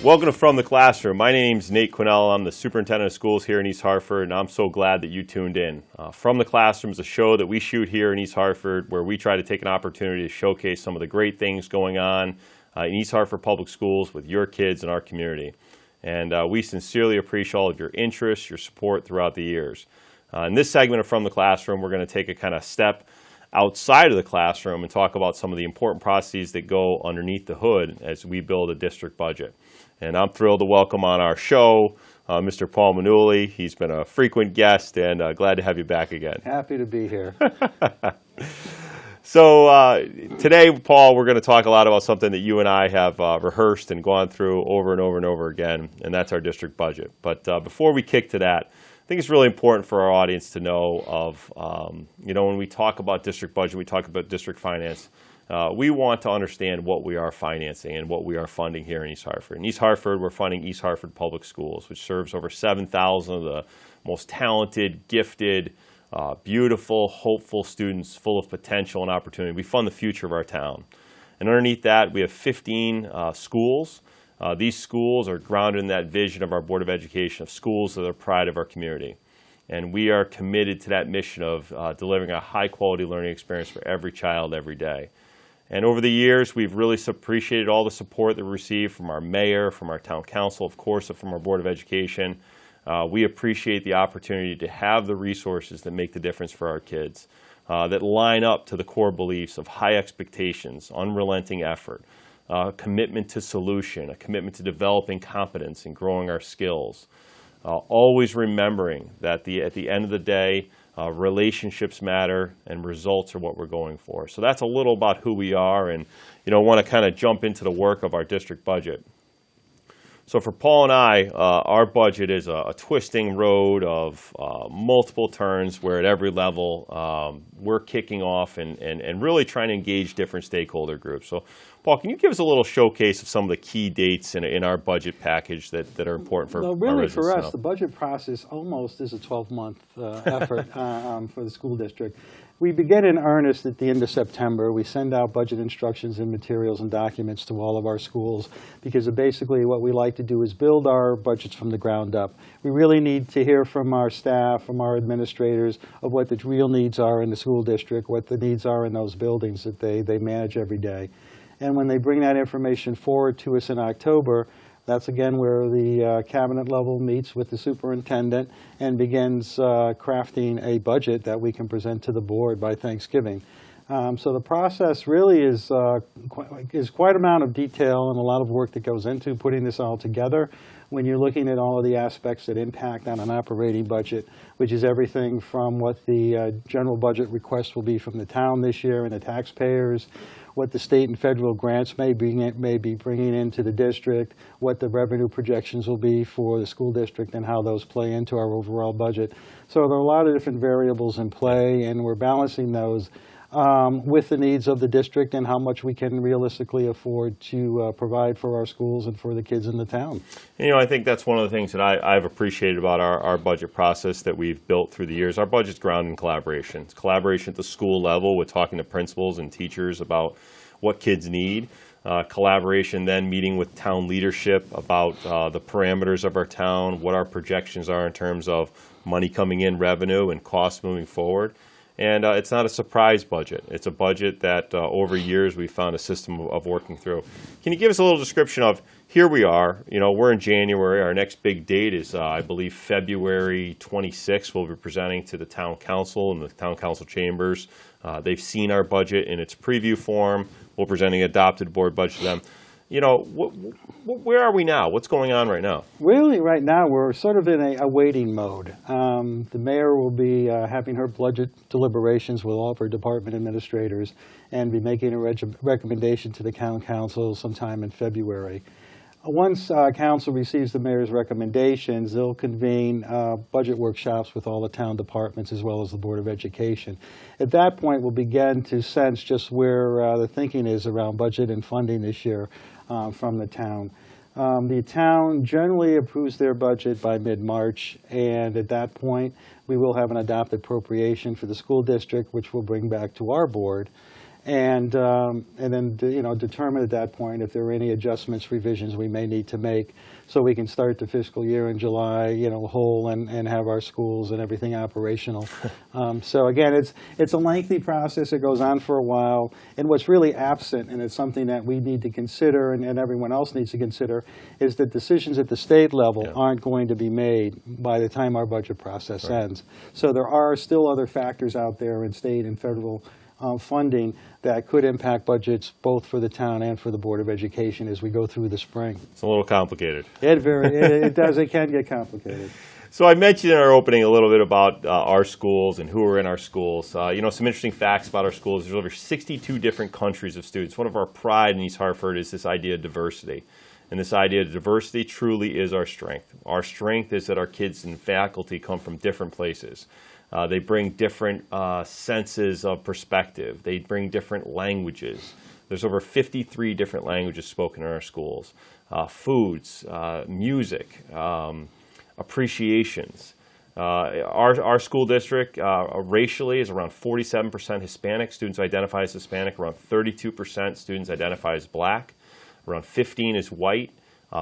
Welcome to From the Classroom. My name's Nate Quinnell. I'm the superintendent of schools here in East Hartford, and I'm so glad that you tuned in. From the Classroom is a show that we shoot here in East Hartford where we try to take an opportunity to showcase some of the great things going on in East Hartford Public Schools with your kids in our community. And we sincerely appreciate all of your interest, your support throughout the years. In this segment of From the Classroom, we're going to take a kind of step outside of the classroom and talk about some of the important processes that go underneath the hood as we build a district budget. And I'm thrilled to welcome on our show Mr. Paul Mainuli. He's been a frequent guest, and glad to have you back again. Happy to be here. So today, Paul, we're going to talk a lot about something that you and I have rehearsed and gone through over and over and over again, and that's our district budget. But before we kick to that, I think it's really important for our audience to know of, when we talk about district budget, we talk about district finance. We want to understand what we are financing and what we are funding here in East Hartford. In East Hartford, we're funding East Hartford Public Schools, which serves over 7,000 of the most talented, gifted, beautiful, hopeful students full of potential and opportunity. We fund the future of our town. And underneath that, we have 15 schools. These schools are grounded in that vision of our Board of Education of schools that are pride of our community. And we are committed to that mission of delivering a high-quality learning experience for every child every day. And over the years, we've really appreciated all the support that we received from our mayor, from our town council, of course, from our Board of Education. We appreciate the opportunity to have the resources that make the difference for our kids, that line up to the core beliefs of high expectations, unrelenting effort, commitment to solution, a commitment to developing competence and growing our skills. Always remembering that at the end of the day, relationships matter and results are what we're going for. So that's a little about who we are, and want to kind of jump into the work of our district budget. So for Paul and I, our budget is a twisting road of multiple turns where at every level we're kicking off and really trying to engage different stakeholder groups. So Paul, can you give us a little showcase of some of the key dates in our budget package that are important for our residents? Well, really for us, the budget process almost is a 12-month effort for the school district. We begin in earnest at the end of September. We send out budget instructions and materials and documents to all of our schools because basically what we like to do is build our budgets from the ground up. We really need to hear from our staff, from our administrators, of what the real needs are in the school district, what the needs are in those buildings that they manage every day. And when they bring that information forward to us in October, that's again where the cabinet level meets with the superintendent and begins crafting a budget that we can present to the board by Thanksgiving. So the process really is quite an amount of detail and a lot of work that goes into putting this all together when you're looking at all of the aspects that impact on an operating budget, which is everything from what the general budget request will be from the town this year and the taxpayers, what the state and federal grants may be bringing into the district, what the revenue projections will be for the school district and how those play into our overall budget. So there are a lot of different variables in play, and we're balancing those with the needs of the district and how much we can realistically afford to provide for our schools and for the kids in the town. I think that's one of the things that I've appreciated about our budget process that we've built through the years. Our budget's grounded in collaboration. It's collaboration at the school level with talking to principals and teachers about what kids need. Collaboration then meeting with town leadership about the parameters of our town, what our projections are in terms of money coming in, revenue, and costs moving forward. And it's not a surprise budget. It's a budget that over years we found a system of working through. Can you give us a little description of, here we are, we're in January. Our next big date is, I believe, February 26th. We'll be presenting to the town council and the town council chambers. They've seen our budget in its preview form. We're presenting an adopted board budget to them. Where are we now? What's going on right now? Really, right now, we're sort of in a waiting mode. The mayor will be having her budget deliberations with all of her department administrators and be making a recommendation to the town council sometime in February. Once council receives the mayor's recommendations, they'll convene budget workshops with all the town departments as well as the Board of Education. At that point, we'll begin to sense just where the thinking is around budget and funding this year from the town. The town generally approves their budget by mid-March, and at that point, we will have an adopted appropriation for the school district, which we'll bring back to our board. and then determine at that point if there are any adjustments, revisions we may need to make, so we can start the fiscal year in July, whole and have our schools and everything operational. So again, it's a lengthy process. It goes on for a while, and what's really absent, and it's something that we need to consider, and everyone else needs to consider, is that decisions at the state level aren't going to be made by the time our budget process ends. So there are still other factors out there in state and federal funding that could impact budgets both for the town and for the Board of Education as we go through the spring. It's a little complicated. It does. It can get complicated. So I mentioned in our opening a little bit about our schools and who are in our schools. Some interesting facts about our schools. There's over 62 different countries of students. One of our pride in East Hartford is this idea of diversity. And this idea of diversity truly is our strength. Our strength is that our kids and faculty come from different places. They bring different senses of perspective. They bring different languages. There's over 53 different languages spoken in our schools. Foods, music, appreciations. Our school district racially is around 47% Hispanic. Students identify as Hispanic. Around 32% students identify as Black. Around 15 is white.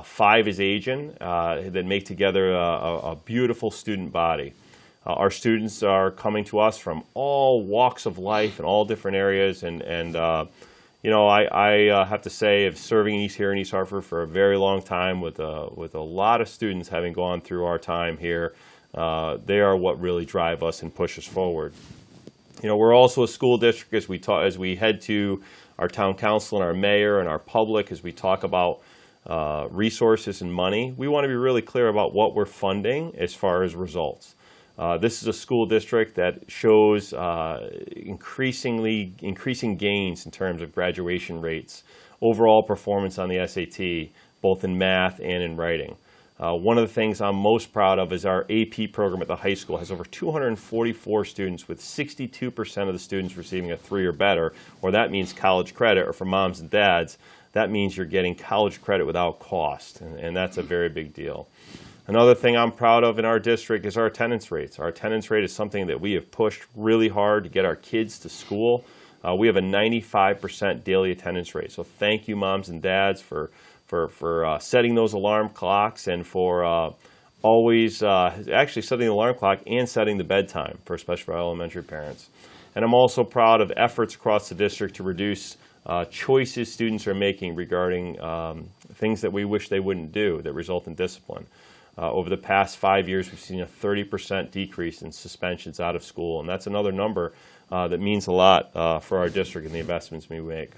5 is Asian. That make together a beautiful student body. Our students are coming to us from all walks of life and all different areas, and I have to say, of serving here in East Hartford for a very long time with a lot of students having gone through our time here, they are what really drive us and push us forward. We're also a school district as we head to our town council and our mayor and our public as we talk about resources and money. We want to be really clear about what we're funding as far as results. This is a school district that shows increasing gains in terms of graduation rates, overall performance on the SAT, both in math and in writing. One of the things I'm most proud of is our AP program at the high school has over 244 students, with 62% of the students receiving a 3 or better, or that means college credit, or for moms and dads, that means you're getting college credit without cost, and that's a very big deal. Another thing I'm proud of in our district is our attendance rates. Our attendance rate is something that we have pushed really hard to get our kids to school. We have a 95% daily attendance rate. So thank you, moms and dads, for setting those alarm clocks and for always actually setting the alarm clock and setting the bedtime, especially for elementary parents. And I'm also proud of efforts across the district to reduce choices students are making regarding things that we wish they wouldn't do that result in discipline. Over the past 5 years, we've seen a 30% decrease in suspensions out of school, and that's another number that means a lot for our district and the investments we make.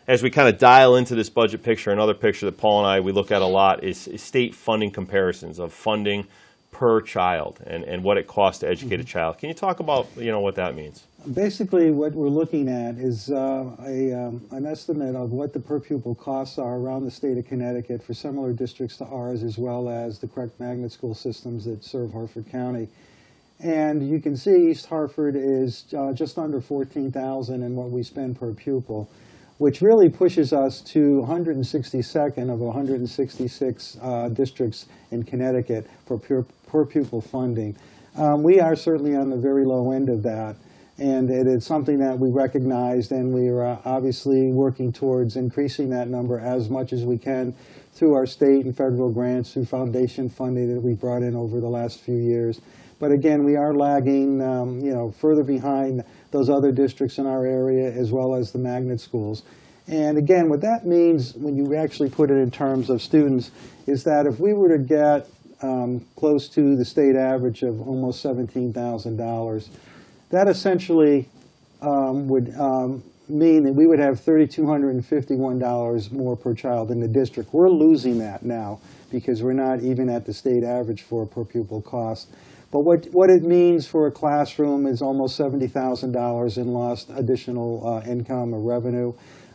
As we kind of dial into this budget picture, another picture that Paul and we look at a lot is state funding comparisons of funding per child and what it costs to educate a child. Can you talk about what that means? Basically, what we're looking at is an estimate of what the per pupil costs are around the state of Connecticut for similar districts to ours, as well as the correct magnet school systems that serve Hartford County. And you can see East Hartford is just under $14,000 in what we spend per pupil, which really pushes us to 162nd of 166 districts in Connecticut for per pupil funding. We are certainly on the very low end of that, and it is something that we recognized, and we are obviously working towards increasing that number as much as we can through our state and federal grants, through foundation funding that we brought in over the last few years. But again, we are lagging, further behind those other districts in our area, as well as the magnet schools. And again, what that means when you actually put it in terms of students is that if we were to get close to the state average of almost $17,000, that essentially would mean that we would have $3,251 more per child in the district. We're losing that now because we're not even at the state average for per pupil cost. But what it means for a classroom is almost $70,000 in lost additional income or revenue,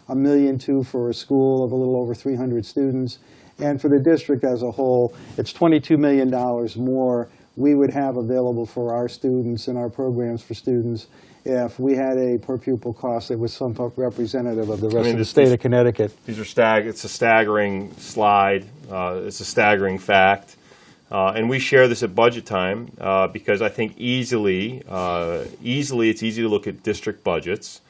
$1.2 million for a school of a little over 300 students. And for the district as a whole, it's $22 million more we would have available for our students and our programs for students if we had a per pupil cost that was somewhat representative of the rest of the state of Connecticut. These are it's a staggering slide. It's a staggering fact. And we share this at budget time because I think easily it's easy to look at district budgets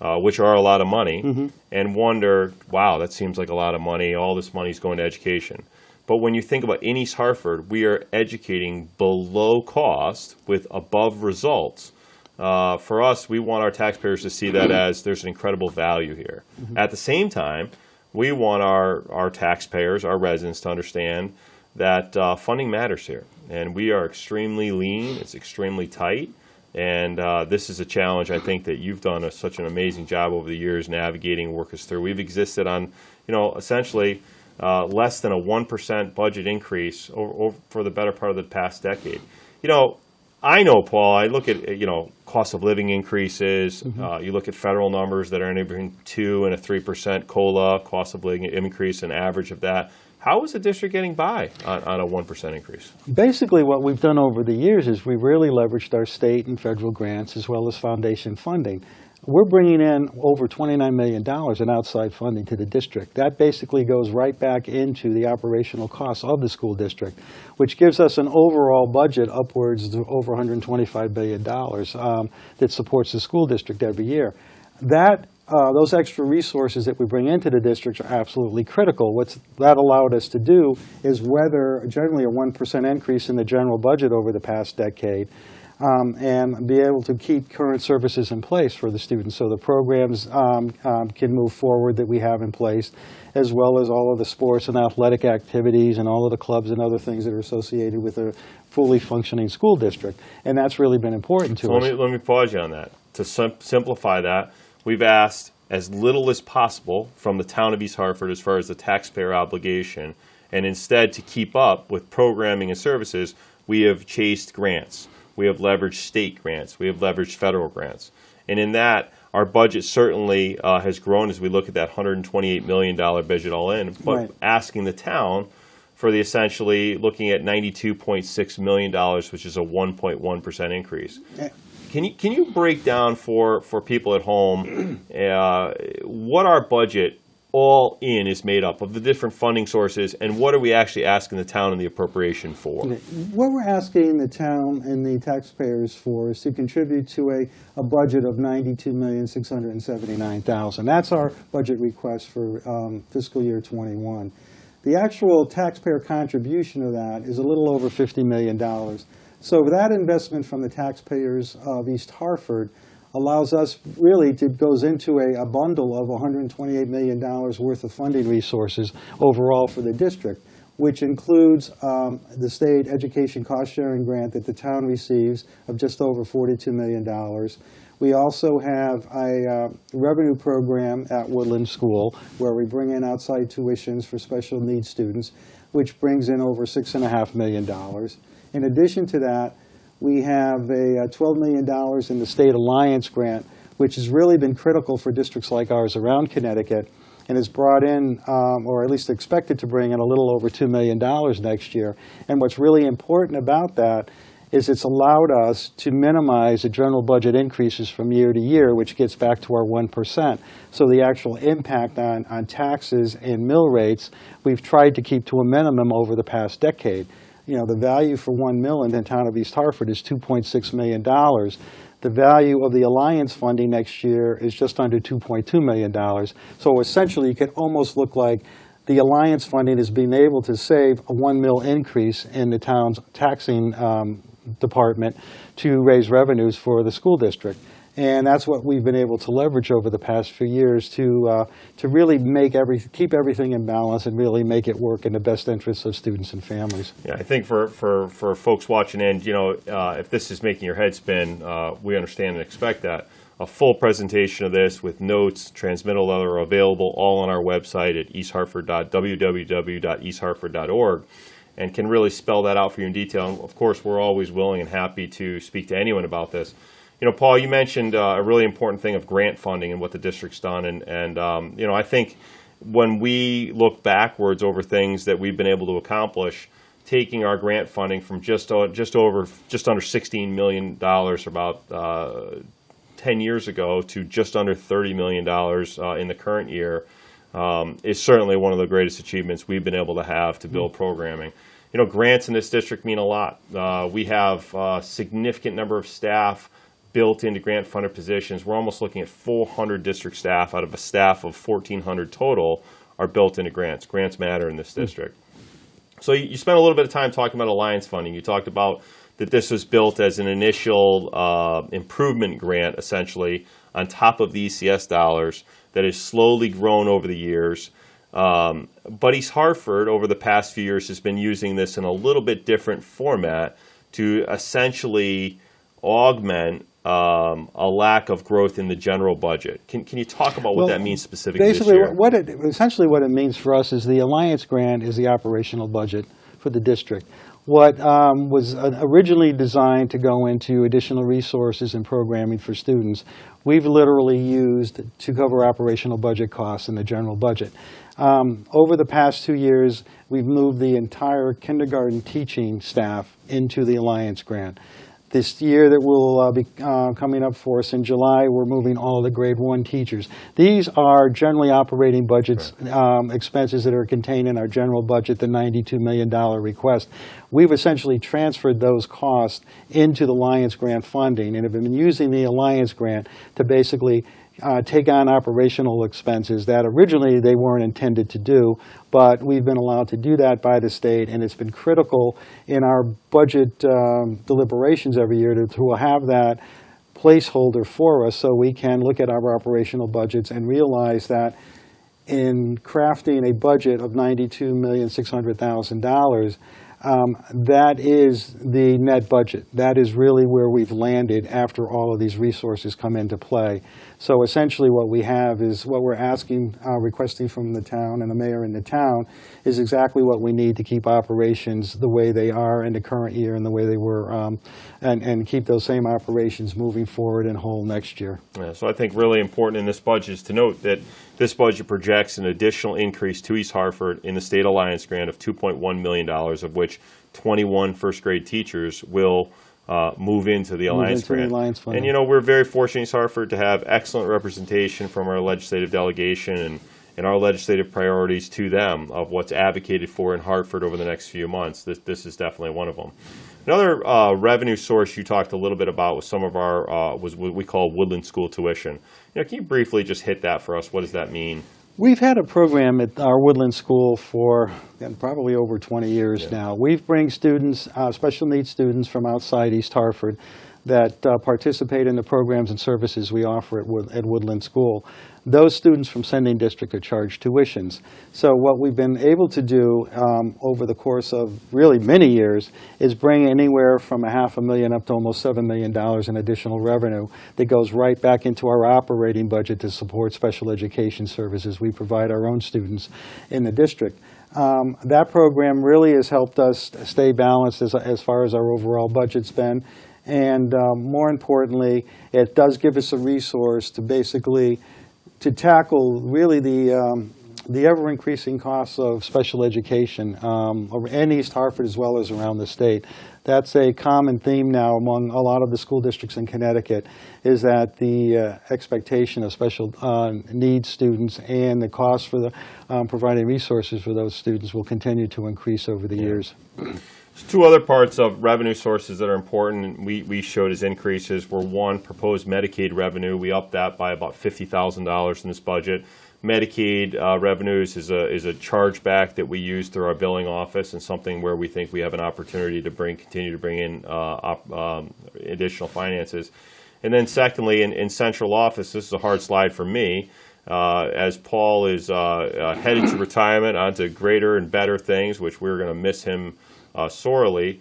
which are a lot of money, and wonder, wow, that seems like a lot of money. All this money is going to education. But when you think about in East Hartford, we are educating below cost with above results. For us, we want our taxpayers to see that as there's an incredible value here. At the same time, we want our taxpayers, our residents, to understand that funding matters here. And we are extremely lean, it's extremely tight, and this is a challenge I think that you've done such an amazing job over the years navigating and work us through. We've existed on, essentially less than a 1% budget increase for the better part of the past decade. I know, Paul, I look at, cost of living increases. You look at federal numbers that are anywhere between 2 and a 3% COLA, cost of living increase, an average of that. How is the district getting by on a 1% increase? Basically, what we've done over the years is we've really leveraged our state and federal grants as well as foundation funding. We're bringing in over $29 million in outside funding to the district. That basically goes right back into the operational costs of the school district, which gives us an overall budget upwards of over $125 billion that supports the school district every year. Those extra resources that we bring into the district are absolutely critical. What that allowed us to do is weather generally a 1% increase in the general budget over the past decade, and be able to keep current services in place for the students. So the programs can move forward that we have in place, as well as all of the sports and athletic activities and all of the clubs and other things that are associated with a fully functioning school district. And that's really been important to us. Let me pause you on that. To simplify that, we've asked as little as possible from the town of East Hartford as far as the taxpayer obligation, and instead to keep up with programming and services, we have chased grants. We have leveraged state grants. We have leveraged federal grants. And in that, our budget certainly has grown as we look at that $128 million budget all in, but right. Asking the town for the essentially looking at $92.6 million, which is a 1.1% increase. Can you break down for people at home what our budget all in is made up of, the different funding sources, and what are we actually asking the town and the appropriation for? What we're asking the town and the taxpayers for is to contribute to a budget of $92,679,000. That's our budget request for fiscal year 21. The actual taxpayer contribution of that is a little over $50 million. So that investment from the taxpayers of East Hartford allows us really goes into a bundle of $128 million worth of funding resources overall for the district, which includes the state education cost sharing grant that the town receives of just over $42 million. We also have a revenue program at Woodland School where we bring in outside tuitions for special needs students, which brings in over $6.5 million. In addition to that, we have a $12 million in the State Alliance grant, which has really been critical for districts like ours around Connecticut, and has brought in, or at least expected to bring in, a little over $2 million next year. And what's really important about that is it's allowed us to minimize the general budget increases from year to year, which gets back to our 1%. So the actual impact on taxes and mill rates, we've tried to keep to a minimum over the past decade. The value for 1 mill in the town of East Hartford is $2.6 million. The value of the Alliance funding next year is just under $2.2 million. So essentially, you could almost look like the Alliance funding is being able to save a 1 mill increase in the town's taxing department to raise revenues for the school district. And that's what we've been able to leverage over the past few years to really keep everything in balance and really make it work in the best interests of students and families. Yeah, I think for folks watching in, if this is making your head spin, we understand and expect that. A full presentation of this with notes, transmittal that are available all on our website at www.easthartford.org, and can really spell that out for you in detail. And of course, we're always willing and happy to speak to anyone about this. Paul, you mentioned a really important thing of grant funding and what the district's done, and I think when we look backwards over things that we've been able to accomplish, taking our grant funding from just under $16 million about 10 years ago to just under $30 million in the current year is certainly one of the greatest achievements we've been able to have to build programming. Grants in this district mean a lot. We have a significant number of staff, built into grant-funded positions, we're almost looking at 400 district staff out of a staff of 1,400 total are built into grants. Grants matter in this district. So you spent a little bit of time talking about alliance funding. You talked about that this was built as an initial improvement grant, essentially, on top of the ECS dollars that has slowly grown over the years. But East Hartford, over the past few years, has been using this in a little bit different format to essentially augment a lack of growth in the general budget. Can you talk about what that means specifically this basically, year? Essentially what it means for us is the Alliance grant is the operational budget for the district. What was originally designed to go into additional resources and programming for students, we've literally used to cover operational budget costs in the general budget. Over the past 2 years, we've moved the entire kindergarten teaching staff into the Alliance grant. This year that will be coming up for us in July, we're moving all the grade 1 teachers. These are generally operating budgets, expenses that are contained in our general budget, the $92 million request. We've essentially transferred those costs into the Alliance grant funding and have been using the Alliance grant to basically take on operational expenses that originally they weren't intended to do, but we've been allowed to do that by the state, and it's been critical in our budget deliberations every year to have that placeholder for us so we can look at our operational budgets and realize that in crafting a budget of $92,600,000, that is the net budget. That is really where we've landed after all of these resources come into play. So essentially what we have is what we're asking, requesting from the town and the mayor in the town is exactly what we need to keep operations the way they are in the current year and the way they were, and keep those same operations moving forward and whole next year. Yeah, so I think really important in this budget is to note that this budget projects an additional increase to East Hartford in the state alliance grant of $2.1 million, of which 21 first grade teachers will move into the Alliance grant. And, you know, we're very fortunate in East Hartford to have excellent representation from our legislative delegation and our legislative priorities to them of what's advocated for in Hartford over the next few months. This is definitely one of them. Another revenue source you talked a little bit about with some of our was what we call Woodland school tuition. You know, can you briefly just hit that for us? What does that mean? We've had a program at our Woodland School for probably over 20 years now. We bring students, special needs students from outside East Hartford that participate in the programs and services we offer at Woodland School. Those students from sending district are charged tuitions. So what we've been able to do over the course of really many years is bring anywhere from $500,000 up to almost $7 million in additional revenue that goes right back into our operating budget to support special education services we provide our own students in the district. That program really has helped us stay balanced as far as our overall budget's been. And more importantly, it does give us a resource to basically tackle really the ever-increasing costs of special education in East Hartford as well as around the state. That's a common theme now among a lot of the school districts in Connecticut, is that the expectation of special needs students and the cost for the providing resources for those students will continue to increase over the years. There's two other parts of revenue sources that are important we showed as increases were, one, proposed Medicaid revenue. We upped that by about $50,000 in this budget. Medicaid revenues is a chargeback that we use through our billing office and something where we think we have an opportunity to continue to bring in additional finances. And then secondly, in central office, this is a hard slide for me, as Paul is headed to retirement onto greater and better things, which we're going to miss him sorely.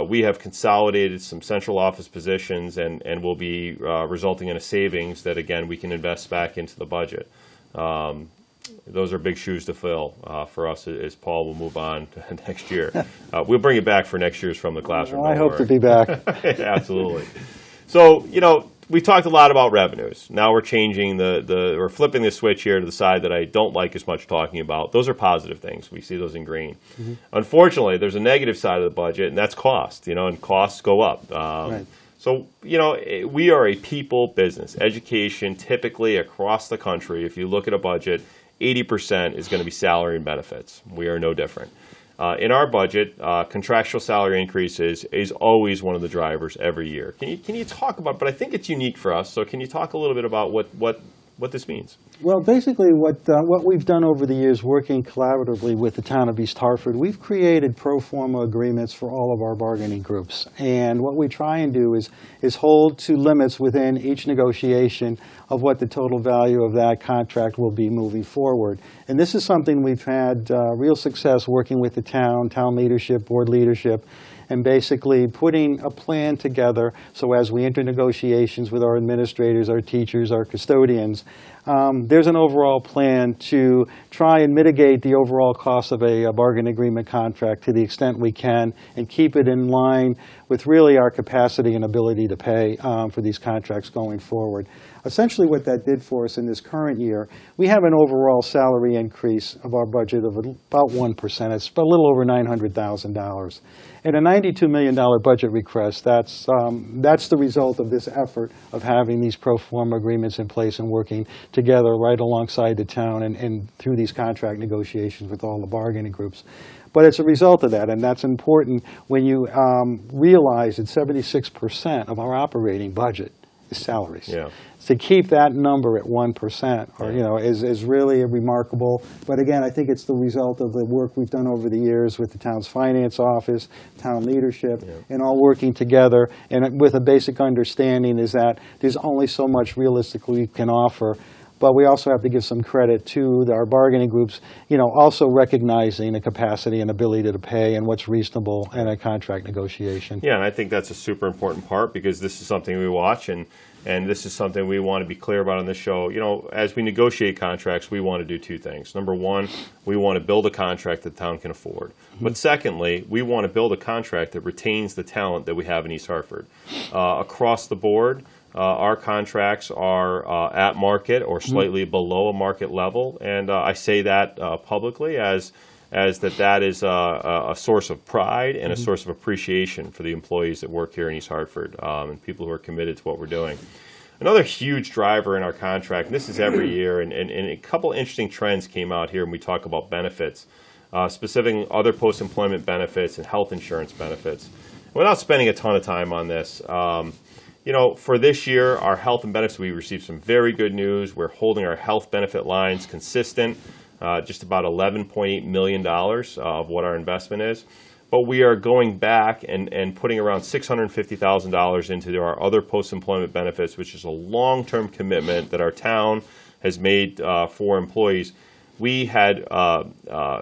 We have consolidated some central office positions and will be resulting in a savings that, again, we can invest back into the budget. Those are big shoes to fill for us as Paul will move on to next year. We'll bring it back for next year's From the Classroom. Well, I hope to be back. Absolutely. So, you know, we talked a lot about revenues. Now we're changing we're flipping the switch here to the side that I don't like as much talking about. Those are positive things. We see those in green. Mm-hmm. Unfortunately, there's a negative side of the budget, and that's cost, you know, and costs go up. Right. So, you know, we are a people business. Education, typically across the country, if you look at a budget, 80% is going to be salary and benefits. We are no different. In our budget, contractual salary increases is always one of the drivers every year. Can you talk about, but I think it's unique for us, so can you talk a little bit about what this means? Well, basically what we've done over the years working collaboratively with the town of East Hartford, we've created pro forma agreements for all of our bargaining groups. And what we try and do is hold to limits within each negotiation of what the total value of that contract will be moving forward. And this is something we've had real success working with the town leadership, board leadership, and basically putting a plan together so as we enter negotiations with our administrators, our teachers, our custodians, there's an overall plan to try and mitigate the overall cost of a bargain agreement contract to the extent we can and keep it in line with really our capacity and ability to pay for these contracts going forward. Essentially what that did for us in this current year, we have an overall salary increase of our budget of about 1%. It's a little over $900,000. And a $92 million budget request, that's the result of this effort of having these pro forma agreements in place and working together right alongside the town and through these contract negotiations with all the bargaining groups. But it's a result of that, and that's important when you realize that 76% of our operating budget is salaries. Yeah. To keep that number at 1%, or is really remarkable. But again, I think it's the result of the work we've done over the years with the town's finance office, town leadership, and all working together. And with a basic understanding is that there's only so much realistically we can offer. But we also have to give some credit to our bargaining groups, also recognizing the capacity and ability to pay and what's reasonable in a contract negotiation. Yeah, and I think that's a super important part because this is something we watch and this is something we want to be clear about on this show. As we negotiate contracts, we want to do two things. Number one, we want to build a contract that the town can afford. But secondly, we want to build a contract that retains the talent that we have in East Hartford. Across the board, our contracts are at market or slightly below a market level, and I say that publicly as that is a source of pride and a source of appreciation for the employees that work here in East Hartford and people who are committed to what we're doing. Another huge driver in our contract, and this is every year, and a couple interesting trends came out here when we talk about benefits, specifically other post-employment benefits and health insurance benefits. Without spending a ton of time on this, for this year, our health and benefits, we received some very good news. We're holding our health benefit lines consistent, just about $11.8 million of what our investment is. But we are going back and putting around $650,000 into our other post-employment benefits, which is a long-term commitment that our town has made for employees. We had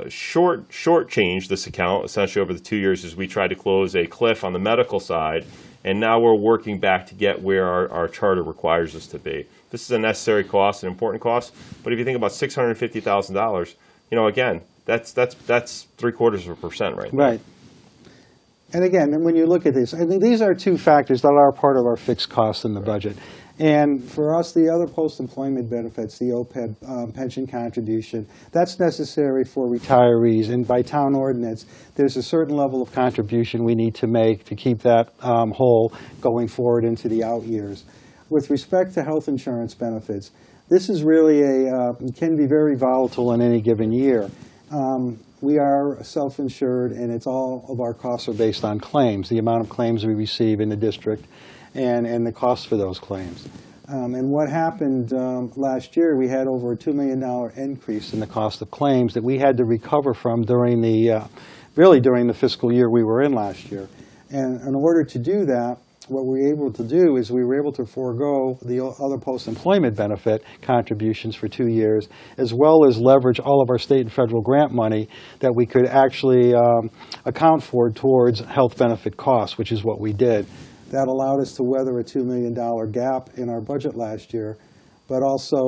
short-changed this account essentially over the 2 years as we tried to close a cliff on the medical side. And now we're working back to get where our charter requires us to be. This is a necessary cost, an important cost. But if you think about $650,000, again, that's 0.75% right now. Right. And again, when you look at this, I think these are two factors that are part of our fixed costs in the budget. And for us, the other post-employment benefits, the OPEB pension contribution, that's necessary for retirees. And by town ordinance, there's a certain level of contribution we need to make to keep that whole going forward into the out years. With respect to health insurance benefits, this is really can be very volatile in any given year. We are self-insured, and all of our costs are based on claims, the amount of claims we receive in the district. And the cost for those claims. And what happened last year, we had over a $2 million increase in the cost of claims that we had to recover from during the fiscal year we were in last year. And in order to do that, what we were able to do is we were able to forego the other post-employment benefit contributions for 2 years, as well as leverage all of our state and federal grant money that we could actually account for towards health benefit costs, which is what we did. That allowed us to weather a $2 million gap in our budget last year, but also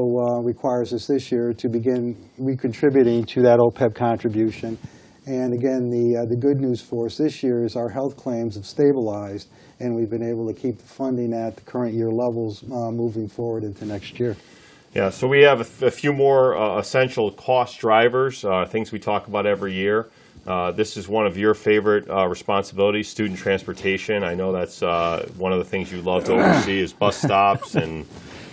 requires us this year to begin recontributing to that OPEB contribution. And again, the good news for us this year is our health claims have stabilized, and we've been able to keep the funding at the current year levels moving forward into next year. Yeah, so we have a few more essential cost drivers, things we talk about every year. This is one of your favorite responsibilities, student transportation. I know that's one of the things you love to oversee is bus stops and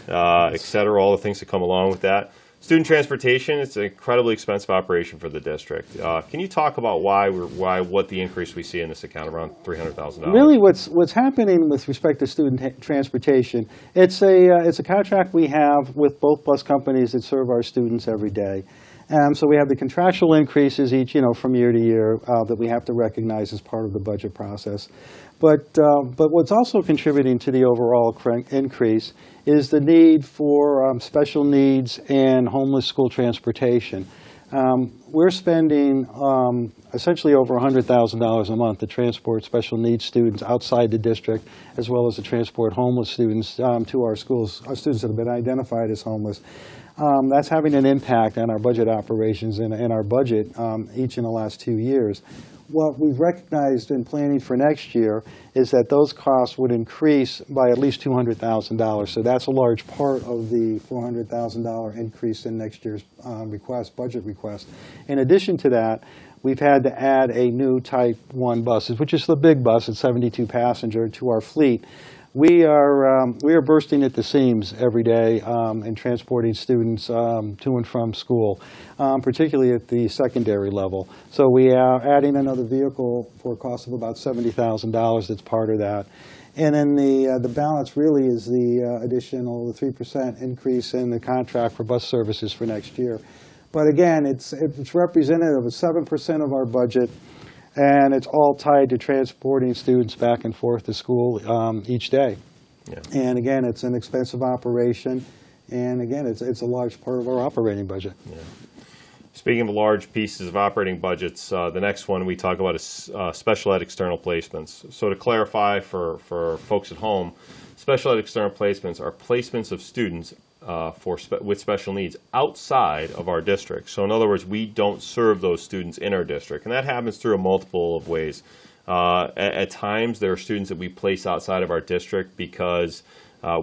et cetera, all the things that come along with that. Student transportation, it's an incredibly expensive operation for the district. Can you talk about what the increase we see in this account, around $300,000? Really, what's happening with respect to student transportation, it's a contract we have with both bus companies that serve our students every day. So we have the contractual increases each, from year to year that we have to recognize as part of the budget process. But what's also contributing to the overall increase is the need for special needs and homeless school transportation. We're spending essentially over $100,000 a month to transport special needs students outside the district, as well as to transport homeless students to our schools, students that have been identified as homeless. That's having an impact on our budget operations and our budget each in the last 2 years. What we've recognized in planning for next year is that those costs would increase by at least $200,000. So that's a large part of the $400,000 increase in next year's budget request. In addition to that, we've had to add a new Type 1 bus, which is the big bus, it's 72 passenger, to our fleet. We are bursting at the seams every day in transporting students to and from school, particularly at the secondary level. So we are adding another vehicle for a cost of about $70,000 that's part of that. And then the balance really is the additional 3% increase in the contract for bus services for next year. But again, it's representative of 7% of our budget. And it's all tied to transporting students back and forth to school each day. Yeah. And again, it's an expensive operation. And again, it's a large part of our operating budget. Yeah. Speaking of large pieces of operating budgets, the next one we talk about is special ed external placements. So to clarify for folks at home, special ed external placements are placements of students with special needs outside of our district. So in other words, we don't serve those students in our district. And that happens through a multiple of ways. At times, there are students that we place outside of our district because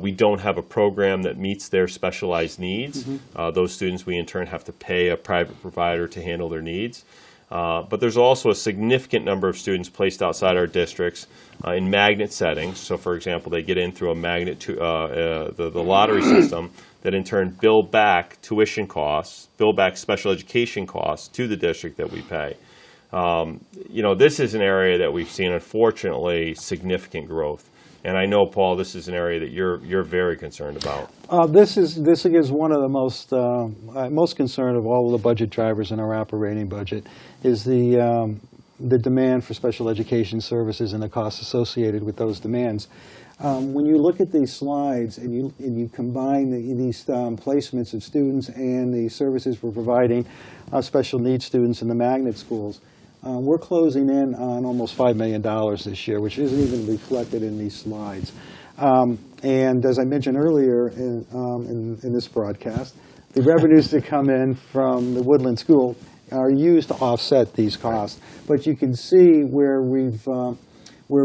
we don't have a program that meets their specialized needs. Mm-hmm. Those students, we in turn have to pay a private provider to handle their needs. But there's also a significant number of students placed outside our districts in magnet settings. So, for example, they get in through a magnet to the lottery system that in turn bill back tuition costs, bill back special education costs to the district that we pay. This is an area that we've seen, unfortunately, significant growth. And I know, Paul, this is an area that you're very concerned about. This is one of the most concerned of all of the budget drivers in our operating budget is the demand for special education services and the costs associated with those demands. When you look at these slides and you combine these placements of students and the services we're providing special needs students in the magnet schools, we're closing in on almost $5 million this year, which isn't even reflected in these slides. And as I mentioned earlier in this broadcast, the revenues that come in from the Woodland School are used to offset these costs. But you can see where we've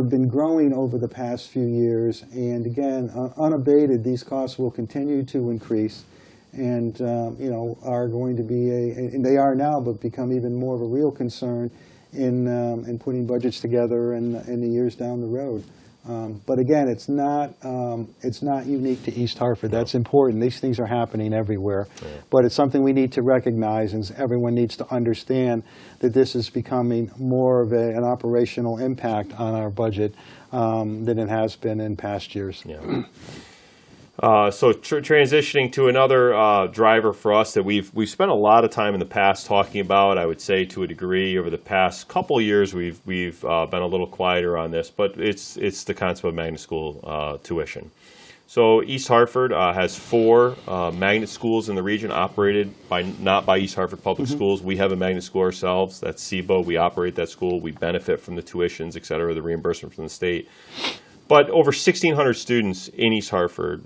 been growing over the past few years, and again, unabated, these costs will continue to increase, and are going to be and they are now, but become even more of a real concern in putting budgets together in the years down the road. But again, it's not unique to East Hartford. That's important. These things are happening everywhere. Yeah. But it's something we need to recognize, and everyone needs to understand that this is becoming more of an operational impact on our budget than it has been in past years. Yeah. So transitioning to another driver for us that we've spent a lot of time in the past talking about, I would say to a degree over the past couple of years we've been a little quieter on this, but it's the concept of magnet school tuition. So East Hartford has 4 magnet schools in the region operated not by East Hartford Public Schools. We have a magnet school ourselves. That's SIBO. We operate that school. We benefit from the tuitions, et cetera, the reimbursement from the state. But over 1,600 students in East Hartford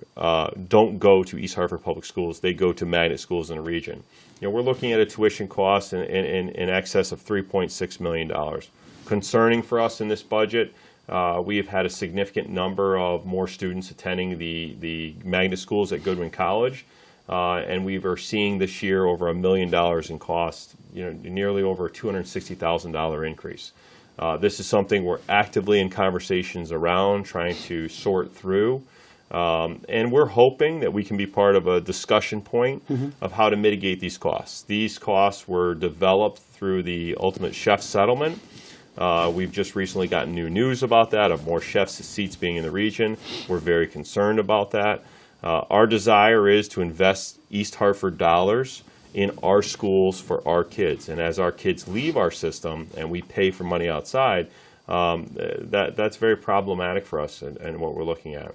don't go to East Hartford Public Schools. They go to magnet schools in the region. We're looking at a tuition cost in excess of $3.6 million. Concerning for us in this budget, we have had a significant number of more students attending the magnet schools at Goodwin College. And we are seeing this year over $1 million in cost, nearly over a $260,000 increase. This is something we're actively in conversations around, trying to sort through. And we're hoping that we can be part of a discussion point of how to mitigate these costs. These costs were developed through the ultimate chef settlement. We've just recently gotten new news about that, of more chefs' seats being in the region. We're very concerned about that. Our desire is to invest East Hartford dollars in our schools for our kids. And as our kids leave our system and we pay for money outside, that's very problematic for us and what we're looking at.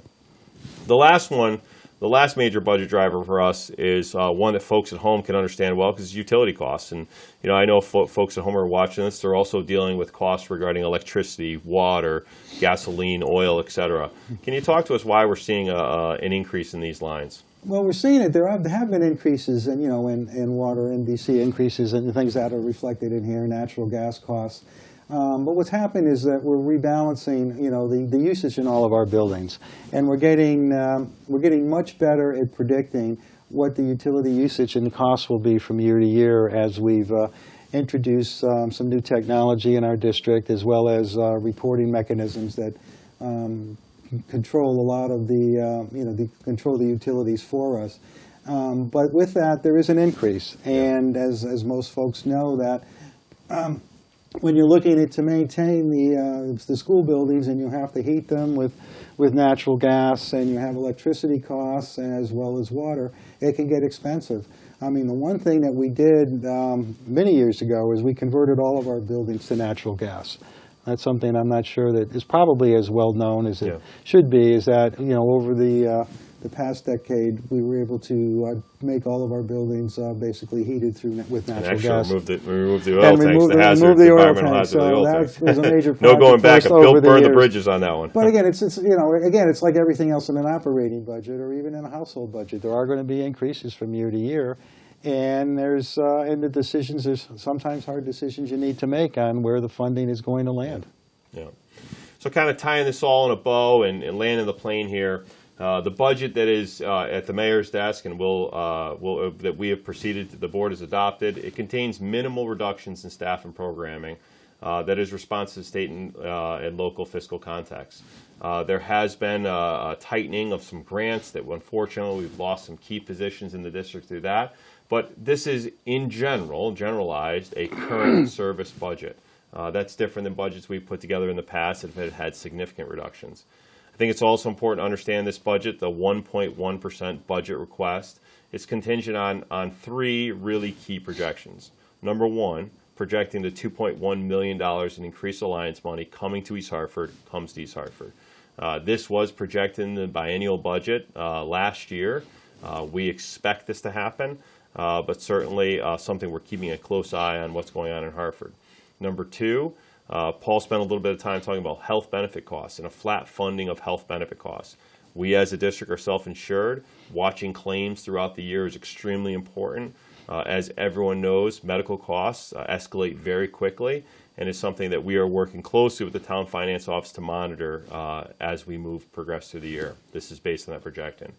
The last major budget driver for us is one that folks at home can understand well, because it's utility costs. And I know folks at home are watching this. They're also dealing with costs regarding electricity, water, gasoline, oil, et cetera. Can you talk to us why we're seeing an increase in these lines? Well, we're seeing it. There have been increases in water, NBC increases, and things that are reflected in here, natural gas costs. But what's happened is that we're rebalancing, the usage in all of our buildings, and we're getting much better at predicting what the utility usage and the costs will be from year to year as we've introduced some new technology in our district, as well as reporting mechanisms that control a lot of control the utilities for us. But with that, there is an increase, and as most folks know, that when you're looking to maintain the school buildings, and you have to heat them with natural gas, and you have electricity costs as well as water, it can get expensive. I mean, the one thing that we did many years ago is we converted all of our buildings to natural gas. That's something I'm not sure that is probably as well known as it should be, is that, over the past decade, we were able to make all of our buildings basically heated with natural gas. Remove the oil tanks, the hazards, the oil environmental tanks. hazard of the oil tanks. That was a major project. No going back. Burn the years. bridges on that one. But again, it's like everything else in an operating budget or even in a household budget. There are going to be increases from year to year. And there's sometimes hard decisions you need to make on where the funding is going to land. Yeah. So kind of tying this all in a bow and landing the plane here, the budget that is at the mayor's desk and that we have proceeded, the board has adopted, it contains minimal reductions in staff and programming that is responsive to state and local fiscal contexts. There has been a tightening of some grants that, unfortunately, we've lost some key positions in the district through that. But this is, in generalized, a current service budget. That's different than budgets we've put together in the past that have had significant reductions. I think it's also important to understand this budget, the 1.1% budget request, is contingent on three really key projections. Number one, projecting the $2.1 million in increased alliance money coming to East Hartford comes to East Hartford. This was projected in the biennial budget last year. We expect this to happen, but certainly something we're keeping a close eye on what's going on in Hartford. Number two, Paul spent a little bit of time talking about health benefit costs and a flat funding of health benefit costs. We as a district are self-insured. Watching claims throughout the year is extremely important. As everyone knows, medical costs escalate very quickly, and is something that we are working closely with the town finance office to monitor as we progress through the year. This is based on that projection.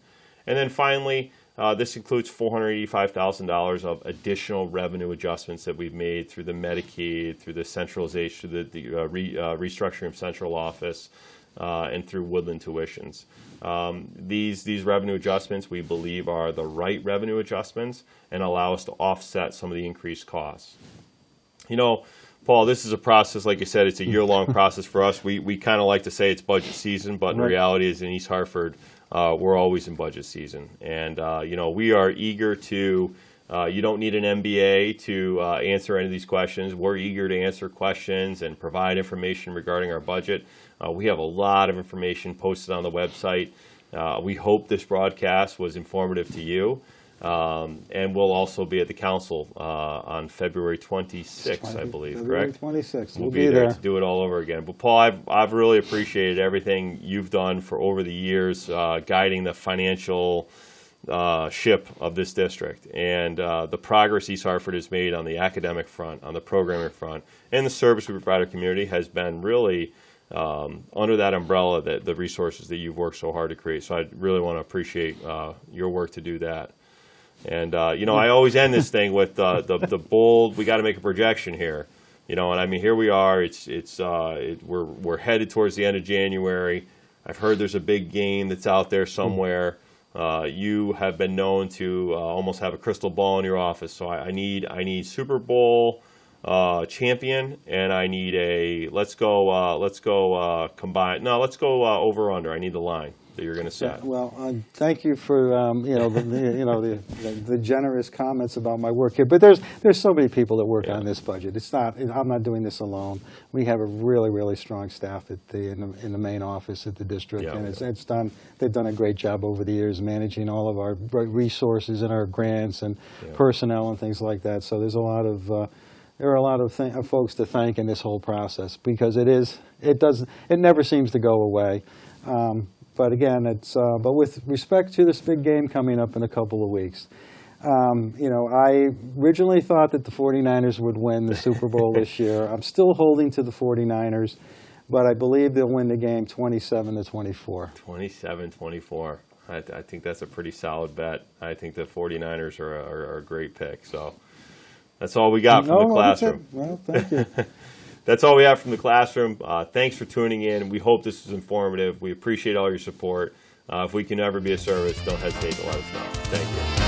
And then finally, this includes $485,000 of additional revenue adjustments that we've made through the Medicaid, through the centralization, through the restructuring of central office, and through Woodland tuitions. These revenue adjustments, we believe, are the right revenue adjustments and allow us to offset some of the increased costs. Paul, this is a process, like you said, it's a year-long process for us. We kind of like to say it's budget season, but in reality, is in East Hartford, we're always in budget season. And, we are eager to, you don't need an MBA to answer any of these questions. We're eager to answer questions and provide information regarding our budget. We have a lot of information posted on the website. We hope this broadcast was informative to you. And we'll also be at the council on February 26th, I believe, correct? February 26th. We'll be there to do it all over again. But Paul, I've really appreciated everything you've done for over the years, guiding the financial ship of this district. And the progress East Hartford has made on the academic front, on the programming front, and the service we provide our community has been really under that umbrella, the resources that you've worked so hard to create. So I really want to appreciate your work to do that. And, I always end this thing with the bold, we got to make a projection here. And I mean, here we are, we're headed towards the end of January. I've heard there's a big game that's out there somewhere. You have been known to almost have a crystal ball in your office. So I need Super Bowl champion, and I need a let's go combine. No, let's go over under. I need the line that you're going to set. Well, thank you for the generous comments about my work here. But there's so many people that work on this budget. It's not. I'm not doing this alone. We have a really strong staff at in the main office at the district, and it's done. They've done a great job over the years managing all of our resources and our grants and personnel and things like that. So there's a lot of there are a lot of folks to thank in this whole process, because it never seems to go away. But again, but with respect to this big game coming up in a couple of weeks, I originally thought that the 49ers would win the Super Bowl this year. I'm still holding to the 49ers, but I believe they'll win the game 27-24. 27-24. I think that's a pretty solid bet. I think the 49ers are a great pick. So that's all we got from the classroom. Well, thank you. That's all we have from the classroom. Thanks for tuning in. We hope this was informative. We appreciate all your support. If we can ever be of service, don't hesitate to let us know. Thank you.